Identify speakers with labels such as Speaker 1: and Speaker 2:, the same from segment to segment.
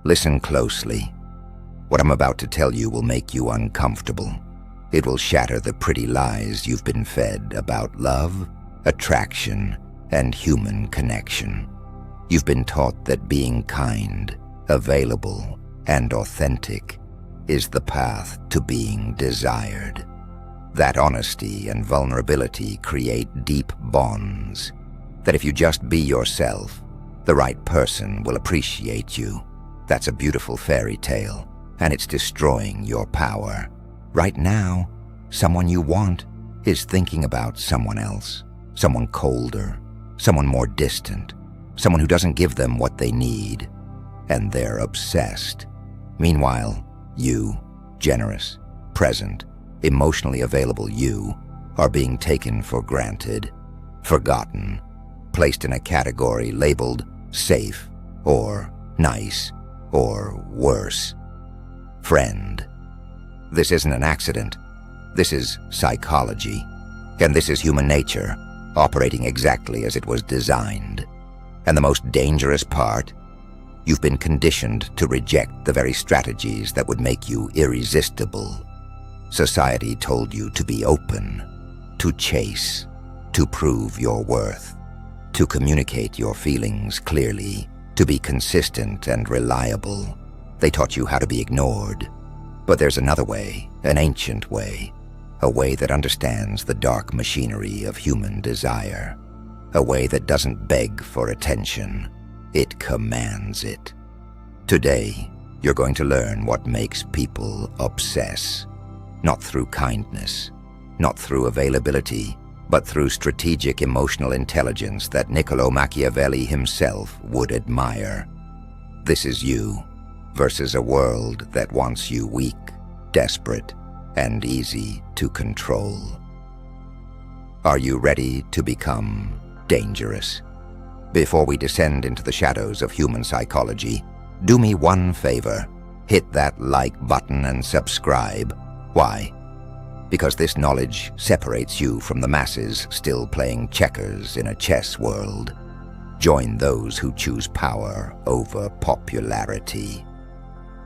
Speaker 1: Listen closely. What I'm about to tell you will make you uncomfortable. It will shatter the pretty lies you've been fed about love, attraction, and human connection. You've been taught that being kind, available, and authentic is the path to being desired. That honesty and vulnerability create deep bonds. That if you just be yourself, the right person will appreciate you. That's a beautiful fairy tale, and it's destroying your power. Right now, someone you want is thinking about someone else, someone colder, someone more distant, someone who doesn't give them what they need, and they're obsessed. Meanwhile, you, generous, present, emotionally available you, are being taken for granted, forgotten, placed in a category labeled safe or nice or worse. Friend, this isn't an accident. This is psychology, and this is human nature operating exactly as it was designed. And the most dangerous part, you've been conditioned to reject the very strategies that would make you irresistible. Society told you to be open, to chase, to prove your worth, to communicate your feelings clearly, to be consistent and reliable. They taught you how to be ignored. But there's another way, an ancient way, a way that understands the dark machinery of human desire, a way that doesn't beg for attention, it commands it. Today, you're going to learn what makes people obsess, not through kindness, not through availability, but through strategic emotional intelligence that Niccolò Machiavelli himself would admire. This is you versus a world that wants you weak, desperate, and easy to control. Are you ready to become dangerous? Before we descend into the shadows of human psychology, do me one favor. Hit that like button and subscribe. Why? Because this knowledge separates you from the masses still playing checkers in a chess world. Join those who choose power over popularity.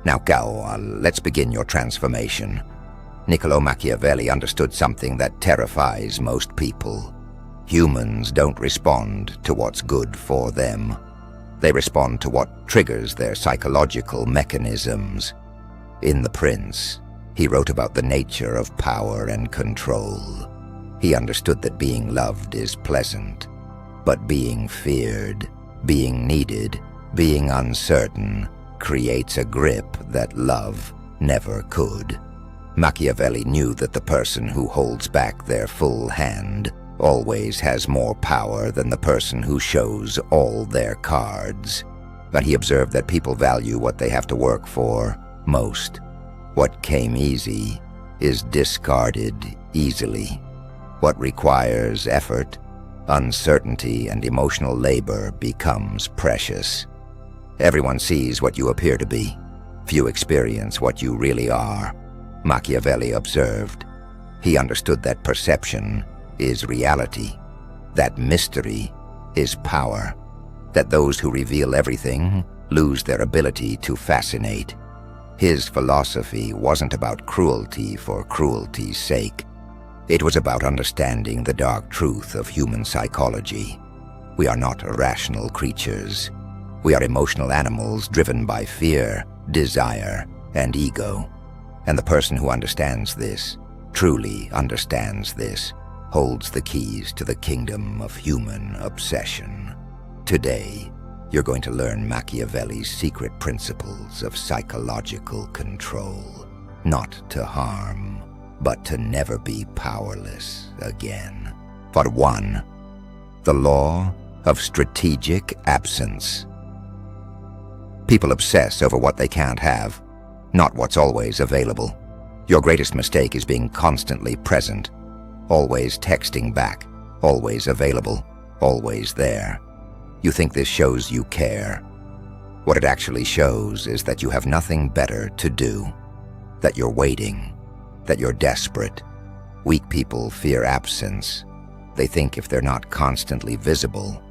Speaker 1: Now go, let's begin your transformation. Niccolò Machiavelli understood something that terrifies most people. Humans don't respond to what's good for them. They respond to what triggers their psychological mechanisms. In The Prince, he wrote about the nature of power and control. He understood that being loved is pleasant, but being feared, being needed, being uncertain, creates a grip that love never could. Machiavelli knew that the person who holds back their full hand always has more power than the person who shows all their cards. But he observed that people value what they have to work for most. What came easy is discarded easily. What requires effort, uncertainty, and emotional labor becomes precious. Everyone sees what you appear to be. Few experience what you really are, Machiavelli observed. He understood that perception is reality, that mystery is power, that those who reveal everything lose their ability to fascinate. His philosophy wasn't about cruelty for cruelty's sake. It was about understanding the dark truth of human psychology. We are not irrational creatures. We are emotional animals driven by fear, desire, and ego. And the person who understands this, truly understands this, holds the keys to the kingdom of human obsession. Today, you're going to learn Machiavelli's secret principles of psychological control. Not to harm, but to never be powerless again. Part 1. The law of strategic absence. People obsess over what they can't have, not what's always available. Your greatest mistake is being constantly present, always texting back, always available, always there. You think this shows you care. What it actually shows is that you have nothing better to do, that you're waiting, that you're desperate. Weak people fear absence. They think if they're not constantly visible,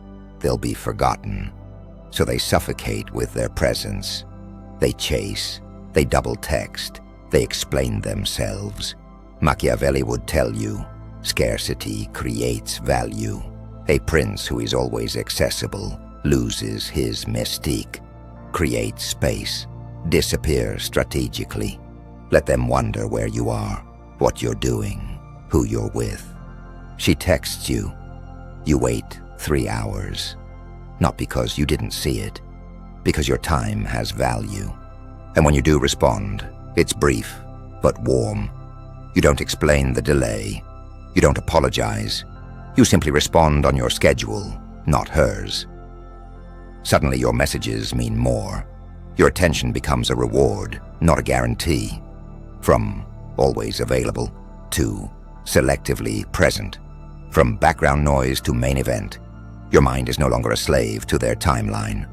Speaker 1: they'll be forgotten. So they suffocate with their presence. They chase, they double text, they explain themselves. Machiavelli would tell you, scarcity creates value. A prince who is always accessible loses his mystique. Create space, disappear strategically. Let them wonder where you are, what you're doing, who you're with. She texts you. You wait 3 hours. Not because you didn't see it, because your time has value. And when you do respond, it's brief, but warm. You don't explain the delay. You don't apologize. You simply respond on your schedule, not hers. Suddenly your messages mean more. Your attention becomes a reward, not a guarantee. From always available to selectively present. From background noise to main event. Your mind is no longer a slave to their timeline.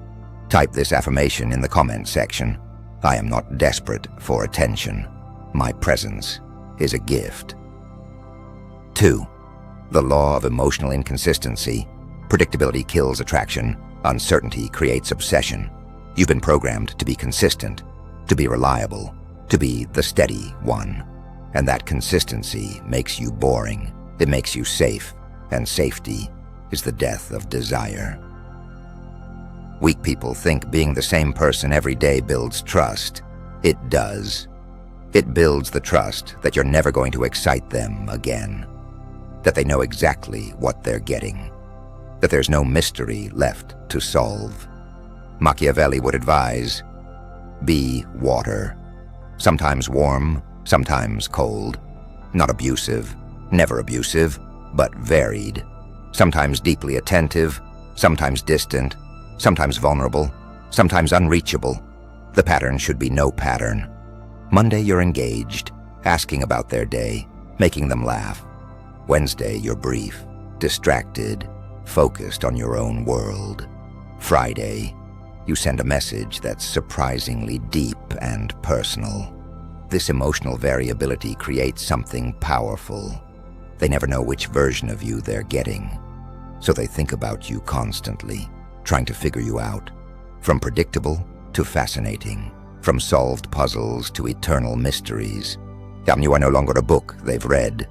Speaker 1: Type this affirmation in the comment section. I am not desperate for attention. My presence is a gift. 2. The law of emotional inconsistency. Predictability kills attraction. Uncertainty creates obsession. You've been programmed to be consistent, to be reliable, to be the steady one. And that consistency makes you boring. It makes you safe, and safety is the death of desire. Weak people think being the same person every day builds trust. It does. It builds the trust that you're never going to excite them again. That they know exactly what they're getting. That there's no mystery left to solve. Machiavelli would advise, be water. Sometimes warm, sometimes cold. Not abusive, never abusive, but varied. Sometimes deeply attentive, sometimes distant, sometimes vulnerable, sometimes unreachable. The pattern should be no pattern. Monday you're engaged, asking about their day, making them laugh. Wednesday you're brief, distracted, focused on your own world. Friday, you send a message that's surprisingly deep and personal. This emotional variability creates something powerful. They never know which version of you they're getting, so they think about you constantly, trying to figure you out. From predictable to fascinating, from solved puzzles to eternal mysteries. You are no longer a book they've read.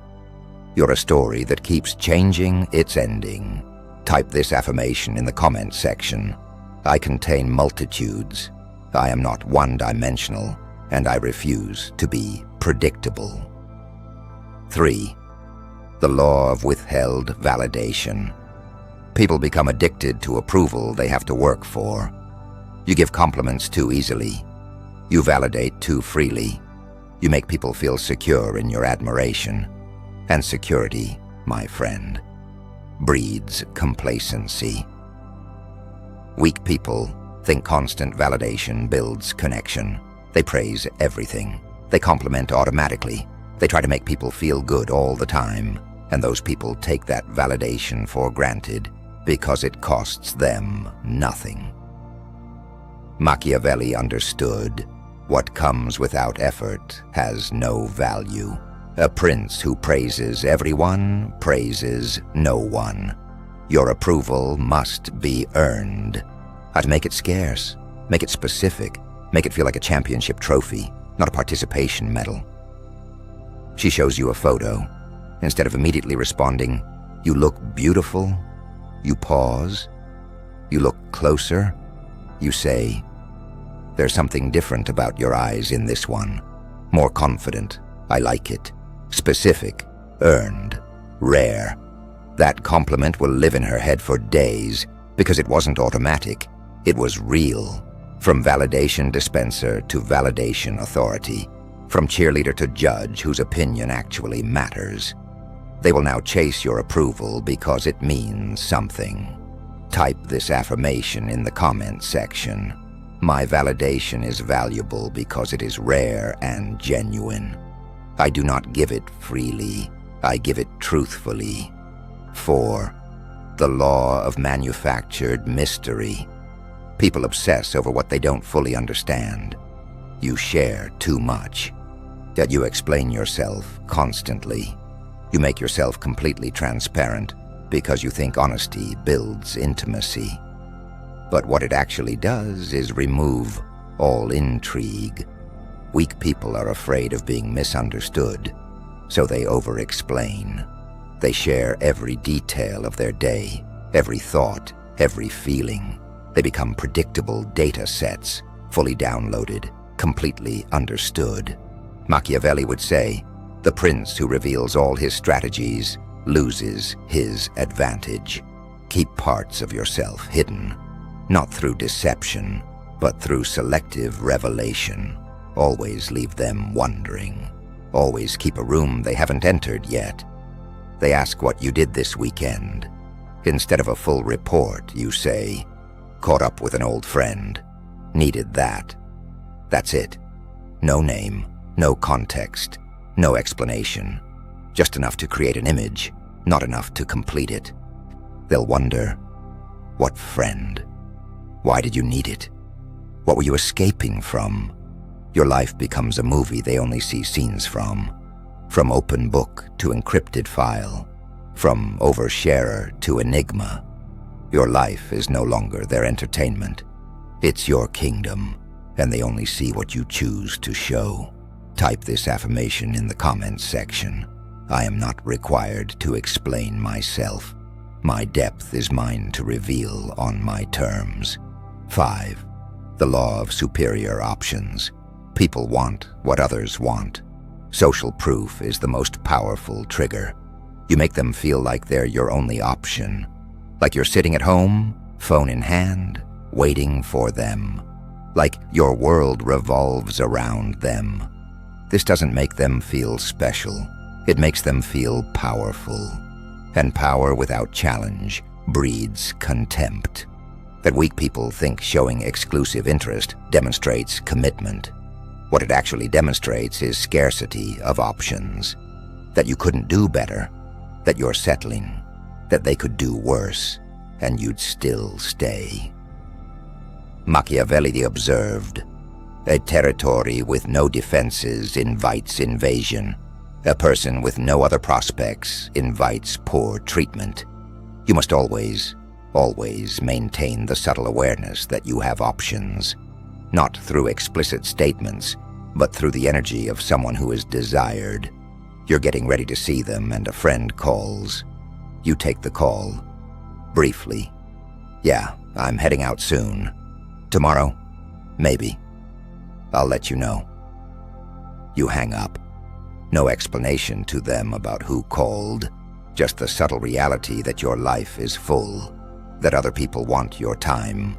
Speaker 1: You're a story that keeps changing its ending. Type this affirmation in the comment section. I contain multitudes. I am not one-dimensional, and I refuse to be predictable. 3. The law of withheld validation. People become addicted to approval they have to work for. You give compliments too easily. You validate too freely. You make people feel secure in your admiration. And security, my friend, breeds complacency. Weak people think constant validation builds connection. They praise everything. They compliment automatically. They try to make people feel good all the time. And those people take that validation for granted because it costs them nothing. Machiavelli understood what comes without effort has no value. A prince who praises everyone praises no one. Your approval must be earned. I'd make it scarce, make it specific, make it feel like a championship trophy, not a participation medal. She shows you a photo. Instead of immediately responding, you look beautiful, you pause, you look closer, you say, there's something different about your eyes in this one. More confident, I like it. Specific, earned, rare. That compliment will live in her head for days because it wasn't automatic, it was real. From validation dispenser to validation authority. From cheerleader to judge whose opinion actually matters. They will now chase your approval because it means something. Type this affirmation in the comment section. My validation is valuable because it is rare and genuine. I do not give it freely, I give it truthfully. 4. The law of manufactured mystery. People obsess over what they don't fully understand. You share too much. Yet you explain yourself constantly. You make yourself completely transparent because you think honesty builds intimacy. But what it actually does is remove all intrigue. Weak people are afraid of being misunderstood, so they over-explain. They share every detail of their day, every thought, every feeling. They become predictable data sets, fully downloaded, completely understood. Machiavelli would say, "The prince who reveals all his strategies loses his advantage." Keep parts of yourself hidden, not through deception, but through selective revelation. Always leave them wondering. Always keep a room they haven't entered yet. They ask what you did this weekend. Instead of a full report, you say, "Caught up with an old friend. Needed that." That's it. No name, no context, no explanation. Just enough to create an image, not enough to complete it. They'll wonder, what friend? Why did you need it? What were you escaping from? Your life becomes a movie they only see scenes from open book to encrypted file, from oversharer to enigma. Your life is no longer their entertainment. It's your kingdom, and they only see what you choose to show. Type this affirmation in the comments section. I am not required to explain myself. My depth is mine to reveal on my terms. 5. The law of superior options. People want what others want. Social proof is the most powerful trigger. You make them feel like they're your only option, like you're sitting at home, phone in hand, waiting for them, like your world revolves around them. This doesn't make them feel special. It makes them feel powerful. And power without challenge breeds contempt. That weak people think showing exclusive interest demonstrates commitment. What it actually demonstrates is scarcity of options. That you couldn't do better, that you're settling, that they could do worse, and you'd still stay. Machiavelli observed, "A territory with no defenses invites invasion. A person with no other prospects invites poor treatment." You must always maintain the subtle awareness that you have options, not through explicit statements, but through the energy of someone who is desired. You're getting ready to see them and a friend calls. You take the call. Briefly. "Yeah, I'm heading out soon. Tomorrow? Maybe. I'll let you know." You hang up. No explanation to them about who called, just the subtle reality that your life is full, that other people want your time,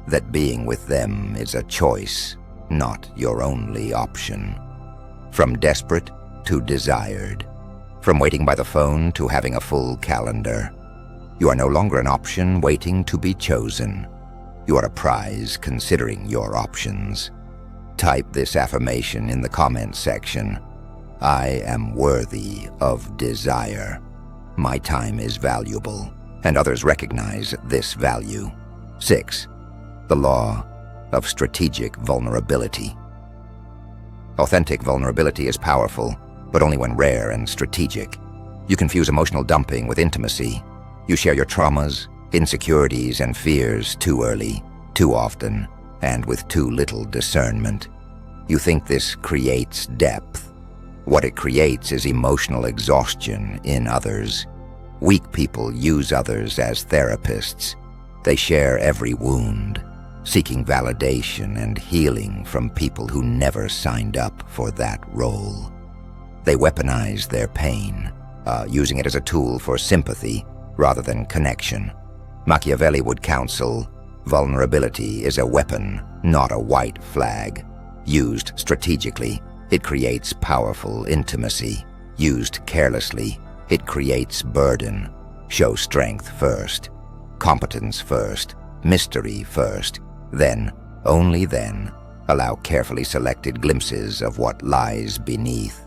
Speaker 1: that being with them is a choice, not your only option. From desperate to desired, from waiting by the phone to having a full calendar, you are no longer an option waiting to be chosen. You are a prize considering your options. Type this affirmation in the comments section. I am worthy of desire. My time is valuable, and others recognize this value. 6. The law of strategic vulnerability. Authentic vulnerability is powerful, but only when rare and strategic. You confuse emotional dumping with intimacy. You share your traumas, insecurities, and fears too early, too often, and with too little discernment. You think this creates depth. What it creates is emotional exhaustion in others. Weak people use others as therapists. They share every wound, seeking validation and healing from people who never signed up for that role. They weaponize their pain, using it as a tool for sympathy rather than connection. Machiavelli would counsel, vulnerability is a weapon, not a white flag. Used strategically, it creates powerful intimacy. Used carelessly, it creates burden. Show strength first, competence first, mystery first, then, only then, allow carefully selected glimpses of what lies beneath.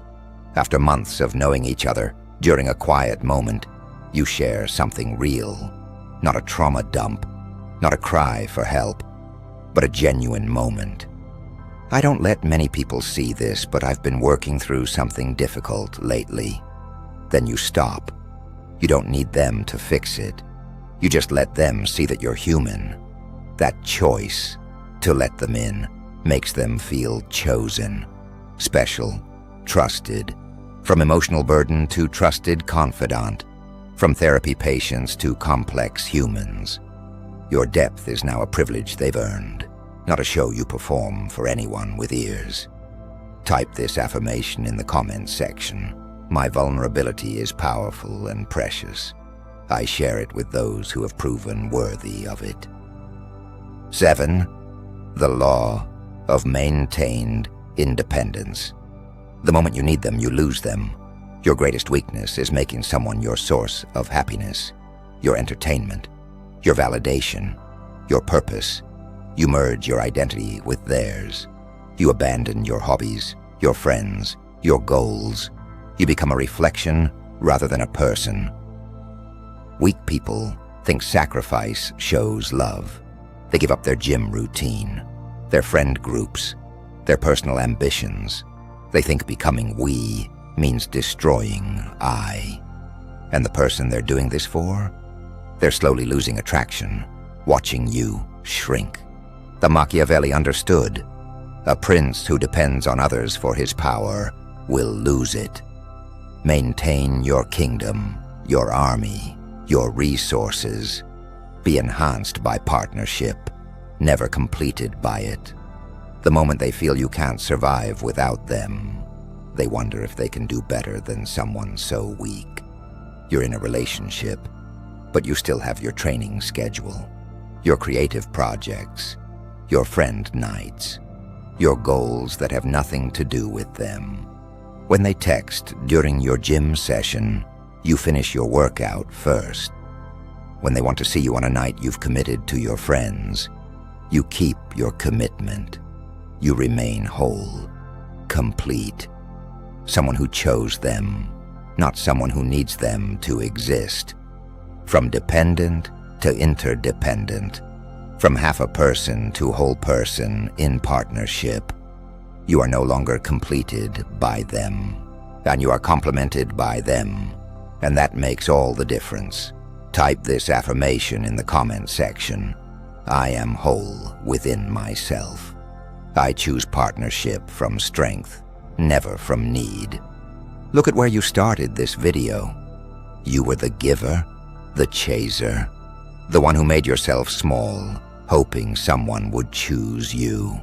Speaker 1: After months of knowing each other, during a quiet moment, you share something real. Not a trauma dump, not a cry for help, but a genuine moment. I don't let many people see this, but I've been working through something difficult lately. Then you stop. You don't need them to fix it. You just let them see that you're human. That choice to let them in makes them feel chosen, special, trusted. From emotional burden to trusted confidant, from therapy patients to complex humans. Your depth is now a privilege they've earned, not a show you perform for anyone with ears. Type this affirmation in the comments section. My vulnerability is powerful and precious. I share it with those who have proven worthy of it. 7. The law of maintained independence. The moment you need them, you lose them. Your greatest weakness is making someone your source of happiness, your entertainment, your validation, your purpose. You merge your identity with theirs. You abandon your hobbies, your friends, your goals. You become a reflection rather than a person. Weak people think sacrifice shows love. They give up their gym routine, their friend groups, their personal ambitions. They think becoming we means destroying I. And the person they're doing this for? They're slowly losing attraction, watching you shrink. The Machiavelli understood. A prince who depends on others for his power will lose it. Maintain your kingdom, your army, your resources. Be enhanced by partnership, never completed by it. The moment they feel you can't survive without them, they wonder if they can do better than someone so weak. You're in a relationship, but you still have your training schedule, your creative projects, your friend nights, your goals that have nothing to do with them. When they text during your gym session, you finish your workout first. When they want to see you on a night you've committed to your friends, you keep your commitment. You remain whole, complete. Someone who chose them, not someone who needs them to exist. From dependent to interdependent, from half a person to whole person in partnership. You are no longer completed by them, and you are complemented by them, and that makes all the difference. Type this affirmation in the comment section. I am whole within myself. I choose partnership from strength, never from need. Look at where you started this video. You were the giver, the chaser, the one who made yourself small, hoping someone would choose you.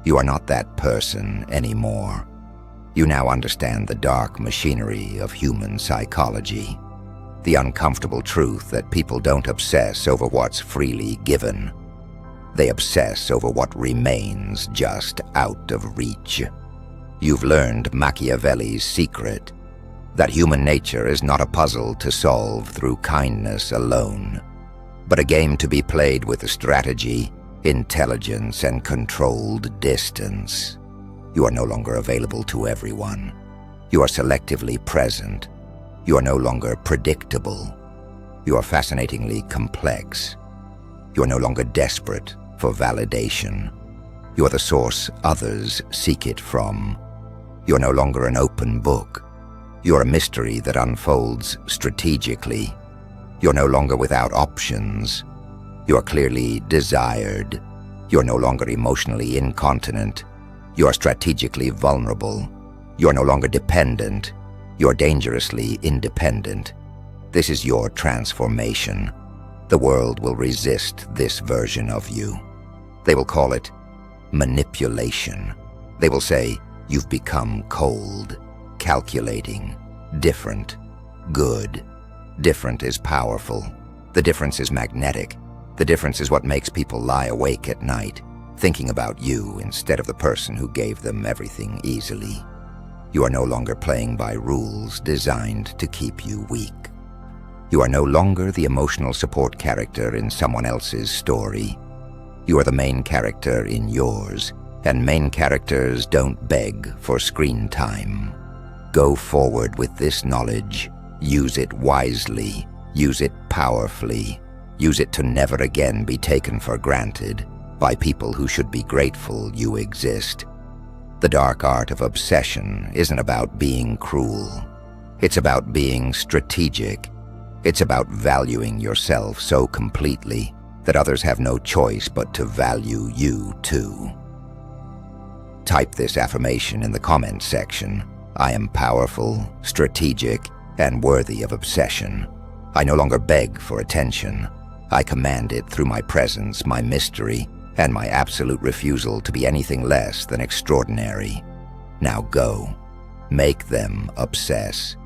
Speaker 1: You are not that person anymore. You now understand the dark machinery of human psychology, the uncomfortable truth that people don't obsess over what's freely given. They obsess over what remains just out of reach. You've learned Machiavelli's secret, that human nature is not a puzzle to solve through kindness alone, but a game to be played with strategy, intelligence, and controlled distance. You are no longer available to everyone. You are selectively present. You are no longer predictable. You are fascinatingly complex. You are no longer desperate for validation. You are the source others seek it from. You are no longer an open book. You are a mystery that unfolds strategically. You are no longer without options. You are clearly desired. You are no longer emotionally incontinent. You are strategically vulnerable. You are no longer dependent. You are dangerously independent. This is your transformation. The world will resist this version of you. They will call it manipulation. They will say, you've become cold, calculating, different, good. Different is powerful. The difference is magnetic. The difference is what makes people lie awake at night, thinking about you instead of the person who gave them everything easily. You are no longer playing by rules designed to keep you weak. You are no longer the emotional support character in someone else's story. You are the main character in yours, and main characters don't beg for screen time. Go forward with this knowledge. Use it wisely. Use it powerfully. Use it to never again be taken for granted by people who should be grateful you exist. The dark art of obsession isn't about being cruel. It's about being strategic. It's about valuing yourself so completely that others have no choice but to value you too. Type this affirmation in the comments section. I am powerful, strategic, and worthy of obsession. I no longer beg for attention. I command it through my presence, my mystery, and my absolute refusal to be anything less than extraordinary. Now go. Make them obsess.